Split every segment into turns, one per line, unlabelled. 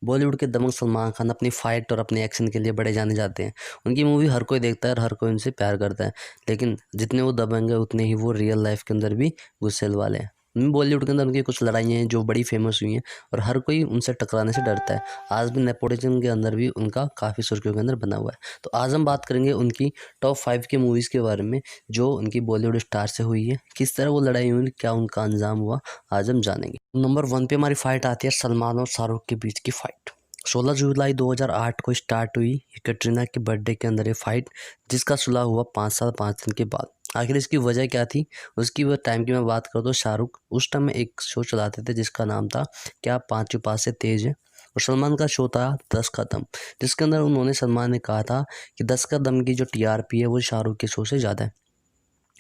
बॉलीवुड के दबंग सलमान खान अपनी फ़ाइट और अपने एक्शन के लिए बड़े जाने जाते हैं। उनकी मूवी हर कोई देखता है और हर कोई उनसे प्यार करता है। लेकिन जितने वो दबंग हैं उतने ही वो रियल लाइफ़ के अंदर भी गुस्सैल वाले हैं। बॉलीवुड के अंदर उनकी कुछ लड़ाइयाँ हैं जो बड़ी फ़ेमस हुई हैं और हर कोई उनसे टकराने से डरता है। आज भी नेपोटिज़्म के अंदर भी उनका काफ़ी सुर्खियों के अंदर बना हुआ है। तो आज हम बात करेंगे उनकी टॉप 5 की मूवीज़ के बारे में जो उनकी बॉलीवुड स्टार से हुई है। किस तरह वो लड़ाई हुई, क्या उनका अंजाम हुआ, आज हम जानेंगे। नंबर 1 पे हमारी फ़ाइट आती है सलमान और शाहरुख के बीच की फ़ाइट। 16 जुलाई 2008 को स्टार्ट हुई कैटरीना के बर्थडे के अंदर ये फाइट, जिसका सुलह हुआ 5 साल 5 दिन के बाद। आखिर इसकी वजह क्या थी? उसकी वो टाइम की मैं बात करूँ तो शाहरुख उस टाइम में एक शो चलाते थे जिसका नाम था क्या पाँचों पास से तेज है, और सलमान का शो था 10 का दम, जिसके अंदर उन्होंने सलमान ने कहा था कि 10 का दम की जो टीआरपी है वो शाहरुख के शो से ज़्यादा है।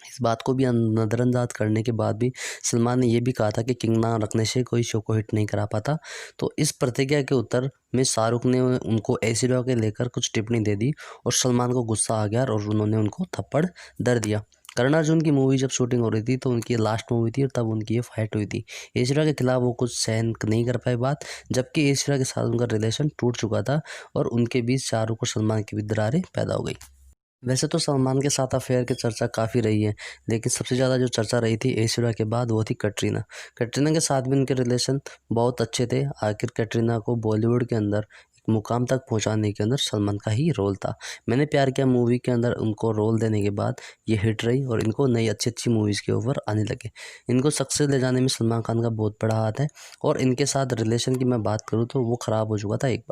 इस बात को भी नज़रअंदाज करने के बाद भी सलमान ने ये भी कहा था कि किंग ना रखने से कोई शो को हिट नहीं करा पाता। तो इस प्रतिक्रिया के उत्तर में शाहरुख ने उनको ऐश्वर्या के लेकर कुछ टिप्पणी दे दी और सलमान को गुस्सा आ गया और उन्होंने उनको थप्पड़ दर दिया। करण अर्जुन की मूवी जब शूटिंग हो रही थी तो उनकी लास्ट मूवी थी और तब उनकी ये फाइट हुई थी। ऐश्वर्या के खिलाफ वो कुछ सहन नहीं कर पाए बात, जबकि ऐश्वर्या के साथ उनका रिलेशन टूट चुका था और उनके बीच शाहरुख और सलमान के बीच दरारें पैदा हो गई। वैसे तो सलमान के साथ अफेयर की चर्चा काफ़ी रही है, लेकिन सबसे ज़्यादा जो चर्चा रही थी ऐश्वर्या के बाद वो थी कटरीना। कटरीना के साथ भी उनके रिलेशन बहुत अच्छे थे। आखिर कटरीना को बॉलीवुड के अंदर एक मुकाम तक पहुंचाने के अंदर सलमान का ही रोल था। मैंने प्यार किया मूवी के अंदर उनको रोल देने के बाद ये हिट रही और इनको नई अच्छी अच्छी मूवीज़ के ऑफर आने लगे। इनको सक्सेस ले जाने में सलमान खान का बहुत बड़ा हाथ है। और इनके साथ रिलेशन की मैं बात करूँ तो वो ख़राब हो चुका था एक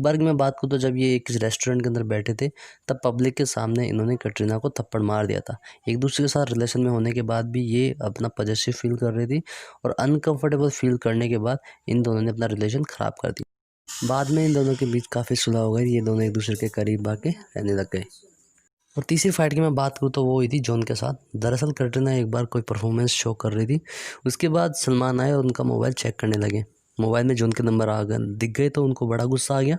बार की मैं बात करूँ तो जब ये एक रेस्टोरेंट के अंदर बैठे थे तब पब्लिक के सामने इन्होंने कटरीना को थप्पड़ मार दिया था। एक दूसरे के साथ रिलेशन में होने के बाद भी ये अपना पॉजेसिव फील कर रही थी और अनकंफर्टेबल फील करने के बाद इन दोनों ने अपना रिलेशन ख़राब कर दिया। बाद में इन दोनों के बीच काफ़ी सुलह हो गई, ये दोनों एक दूसरे के करीब आके रहने लग गए। और तीसरी फाइट की मैं बात करूँ तो वो हुई थी जॉन के साथ। दरअसल कटरीना एक बार कोई परफॉर्मेंस शो कर रही थी, उसके बाद सलमान आए और उनका मोबाइल चेक करने लगे। मोबाइल में जॉन के नंबर आ गए दिख गए तो उनको बड़ा गुस्सा आ गया,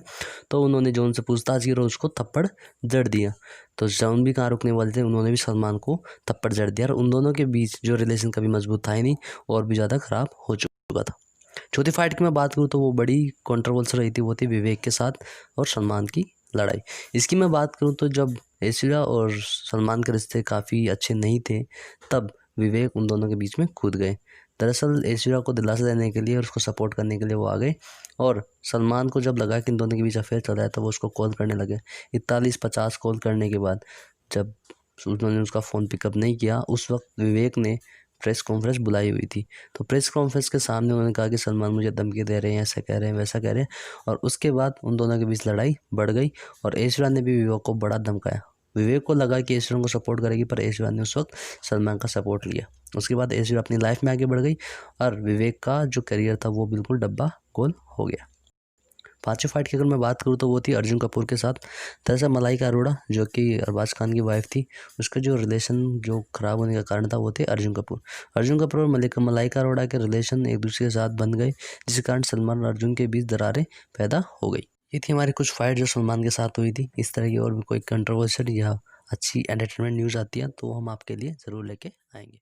तो उन्होंने जॉन से पूछताछ की और उसको थप्पड़ जड़ दिया। तो जॉन भी कहाँ रुकने वाले थे, उन्होंने भी सलमान को थप्पड़ जड़ दिया और उन दोनों के बीच जो रिलेशन कभी मजबूत था ही नहीं और भी ज़्यादा ख़राब हो चुका था। चौथी फाइट की मैं बात करूँ तो वो बड़ी कंट्रोवर्सी रही थी, वो थी विवेक के साथ और सलमान की लड़ाई। इसकी मैं बात करूँ तो जब ऐश्वर्या और सलमान के रिश्ते काफ़ी अच्छे नहीं थे तब विवेक उन दोनों के बीच में कूद गए। दरअसल ऐश्वर्या को दिलासा देने के लिए और उसको सपोर्ट करने के लिए वो आ गए और सलमान को जब लगा कि इन दोनों के बीच अफेयर चल रहा है तो वो उसको कॉल करने लगे। 41-50 कॉल करने के बाद जब उन्होंने उसका फ़ोन पिकअप नहीं किया, उस वक्त विवेक ने प्रेस कॉन्फ्रेंस बुलाई हुई थी। तो प्रेस कॉन्फ्रेंस के सामने उन्होंने कहा कि सलमान मुझे धमकी दे रहे हैं, ऐसा कह रहे हैं, वैसा कह रहे हैं, और उसके बाद उन दोनों के बीच लड़ाई बढ़ गई और ऐश्वर्या ने भी विवेक को बड़ा धमकाया। विवेक को लगा कि ऐश्वर्या को सपोर्ट करेगी पर ऐश्वर्या ने उस वक्त सलमान का सपोर्ट लिया। उसके बाद ऐश्वर्या अपनी लाइफ में आगे बढ़ गई और विवेक का जो करियर था वो बिल्कुल डब्बा गोल हो गया। पांचवी फाइट की अगर मैं बात करूँ तो वो थी अर्जुन कपूर के साथ। दरअसल मलाइका अरोड़ा जो कि अरबाज खान की वाइफ थी, उसका जो रिलेशन जो ख़राब होने का कारण था वो थे अर्जुन कपूर। अर्जुन कपूर और मलाइका अरोड़ा के रिलेशन एक दूसरे के साथ बन गए, जिस कारण सलमान और अर्जुन के बीच दरारें पैदा हो गई। ये थी हमारी कुछ फाइट जो सलमान के साथ हुई थी। इस तरह की और भी कोई कंट्रोवर्शियल या अच्छी एंटरटेनमेंट न्यूज़ आती है तो हम आपके लिए ज़रूर लेके आएंगे।